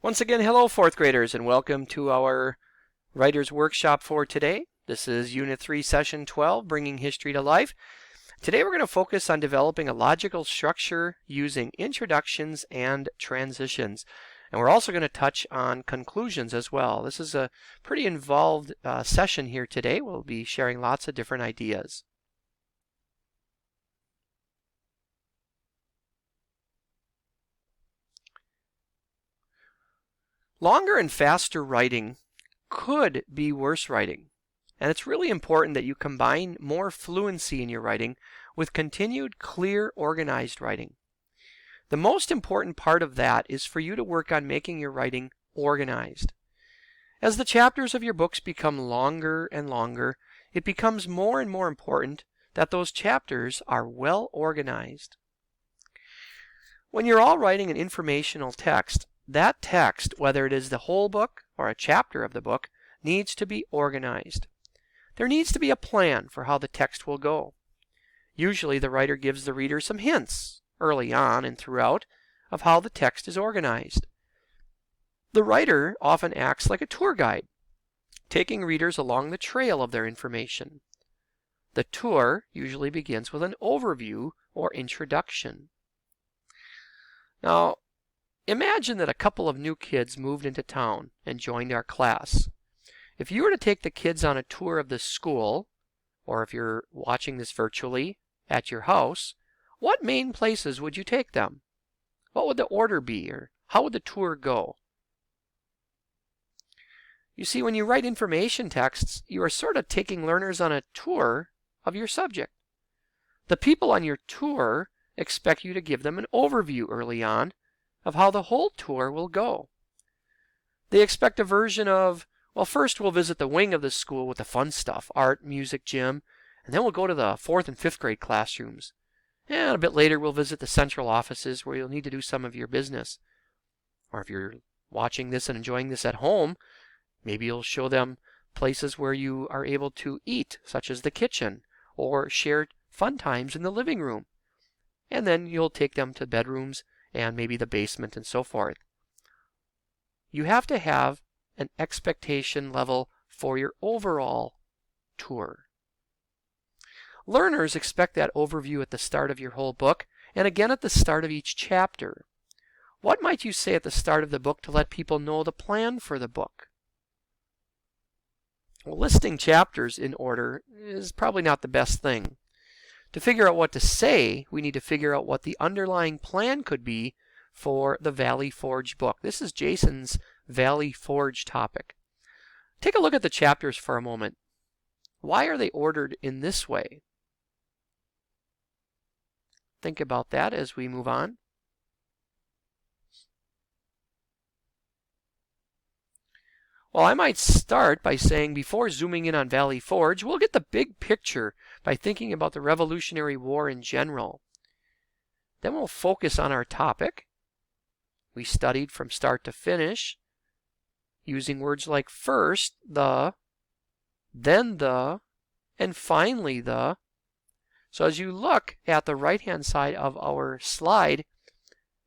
Once again, hello fourth graders and welcome to our writer's workshop for today. This is Unit 3, Session 12, Bringing History to Life. Today we're going to focus on developing a logical structure using introductions and transitions. And we're also going to touch on conclusions as well. This is a pretty involved session here today. We'll be sharing lots of different ideas. Longer and faster writing could be worse writing, and it's really important that you combine more fluency in your writing with continued, clear, organized writing. The most important part of that is for you to work on making your writing organized. As the chapters of your books become longer and longer, it becomes more and more important that those chapters are well organized. When you're all writing an informational text, that text, whether it is the whole book or a chapter of the book, needs to be organized. There needs to be a plan for how the text will go. Usually the writer gives the reader some hints early on and throughout of how the text is organized. The writer often acts like a tour guide, taking readers along the trail of their information. The tour usually begins with an overview or introduction. Now, imagine that a couple of new kids moved into town and joined our class. If you were to take the kids on a tour of the school, or if you're watching this virtually at your house, what main places would you take them? What would the order be, or how would the tour go? You see, when you write information texts, you are sort of taking learners on a tour of your subject. The people on your tour expect you to give them an overview early on of how the whole tour will go. They expect a version of, well, first we'll visit the wing of the school with the fun stuff, art, music, gym, and then we'll go to the 4th and 5th grade classrooms. And a bit later we'll visit the central offices where you'll need to do some of your business. Or if you're watching this and enjoying this at home, maybe you'll show them places where you are able to eat, such as the kitchen, or share fun times in the living room. And then you'll take them to bedrooms and maybe the basement and so forth. You have to have an expectation level for your overall tour. Learners expect that overview at the start of your whole book and again at the start of each chapter. What might you say at the start of the book to let people know the plan for the book? Well, listing chapters in order is probably not the best thing. To figure out what to say, we need to figure out what the underlying plan could be for the Valley Forge book. This is Jason's Valley Forge topic. Take a look at the chapters for a moment. Why are they ordered in this way? Think about that as we move on. Well, I might start by saying before zooming in on Valley Forge, we'll get the big picture by thinking about the Revolutionary War in general. Then we'll focus on our topic. We studied from start to finish using words like first, the, then the, and finally the. So as you look at the right-hand side of our slide,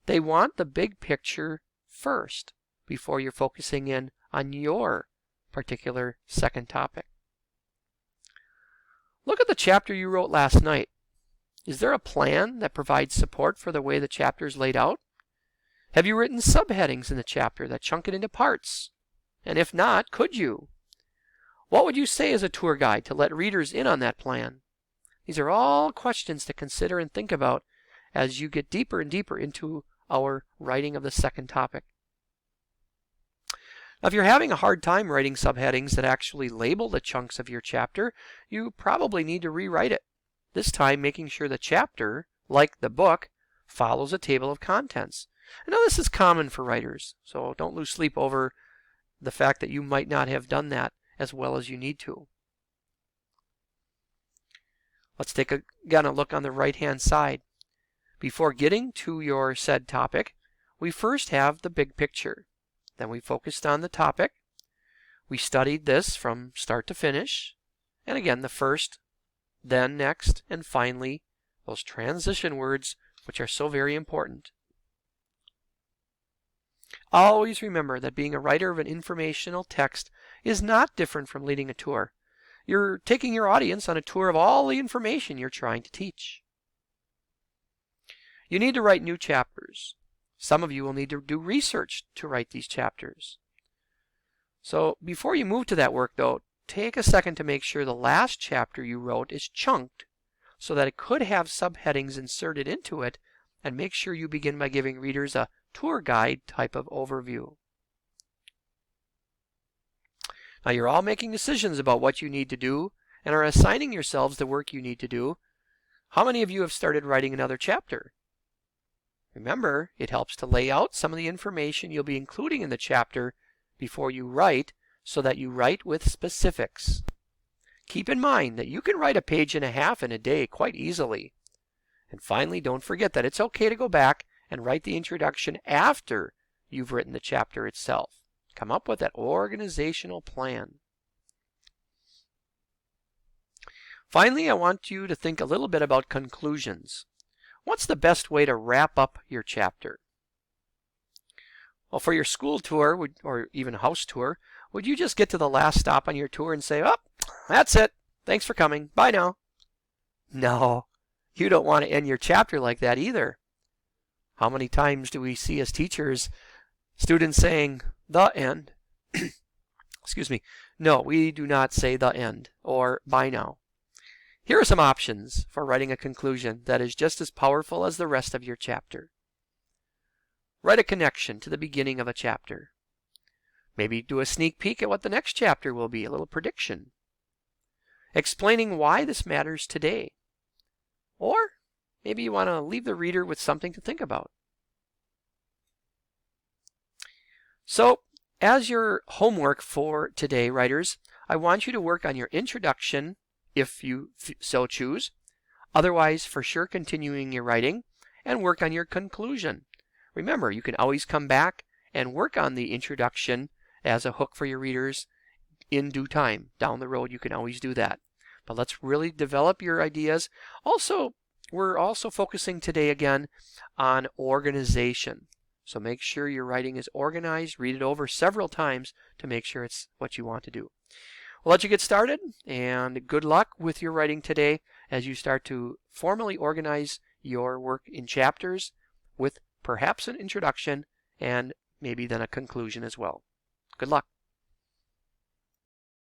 they want the big picture first before you're focusing in on your particular second topic. Look at the chapter you wrote last night. Is there a plan that provides support for the way the chapter is laid out? Have you written subheadings in the chapter that chunk it into parts? And if not, could you? What would you say as a tour guide to let readers in on that plan? These are all questions to consider and think about as you get deeper and deeper into our writing of the second topic. Now, if you're having a hard time writing subheadings that actually label the chunks of your chapter, you probably need to rewrite it. This time making sure the chapter, like the book, follows a table of contents. I know this is common for writers, so don't lose sleep over the fact that you might not have done that as well as you need to. Let's take again a look on the right-hand side. Before getting to your said topic, we first have the big picture. Then we focused on the topic. We studied this from start to finish. And again, the first, then next, and finally, those transition words, which are so very important. Always remember that being a writer of an informational text is not different from leading a tour. You're taking your audience on a tour of all the information you're trying to teach. You need to write new chapters. Some of you will need to do research to write these chapters. So before you move to that work though, take a second to make sure the last chapter you wrote is chunked so that it could have subheadings inserted into it, and make sure you begin by giving readers a tour guide type of overview. Now you're all making decisions about what you need to do and are assigning yourselves the work you need to do. How many of you have started writing another chapter? Remember, it helps to lay out some of the information you'll be including in the chapter before you write, so that you write with specifics. Keep in mind that you can write 1.5 pages in a day quite easily. And finally, don't forget that it's okay to go back and write the introduction after you've written the chapter itself. Come up with that organizational plan. Finally, I want you to think a little bit about conclusions. What's the best way to wrap up your chapter? Well, for your school tour, or even house tour, would you just get to the last stop on your tour and say, "Oh, that's it. Thanks for coming. Bye now"? No, you don't want to end your chapter like that either. How many times do we see as teachers students saying, "The end"? Excuse me. No, we do not say "the end" or "bye now." Here are some options for writing a conclusion that is just as powerful as the rest of your chapter. Write a connection to the beginning of a chapter. Maybe do a sneak peek at what the next chapter will be, a little prediction. Explaining why this matters today. Or maybe you want to leave the reader with something to think about. So, as your homework for today, writers, I want you to work on your introduction, if you so choose. Otherwise, for sure, continuing your writing, and work on your conclusion. Remember, you can always come back and work on the introduction as a hook for your readers in due time. Down the road, you can always do that. But let's really develop your ideas. Also, we're also focusing today again on organization. So make sure your writing is organized. Read it over several times to make sure it's what you want to do. We'll let you get started, and good luck with your writing today as you start to formally organize your work in chapters with perhaps an introduction and maybe then a conclusion as well. Good luck.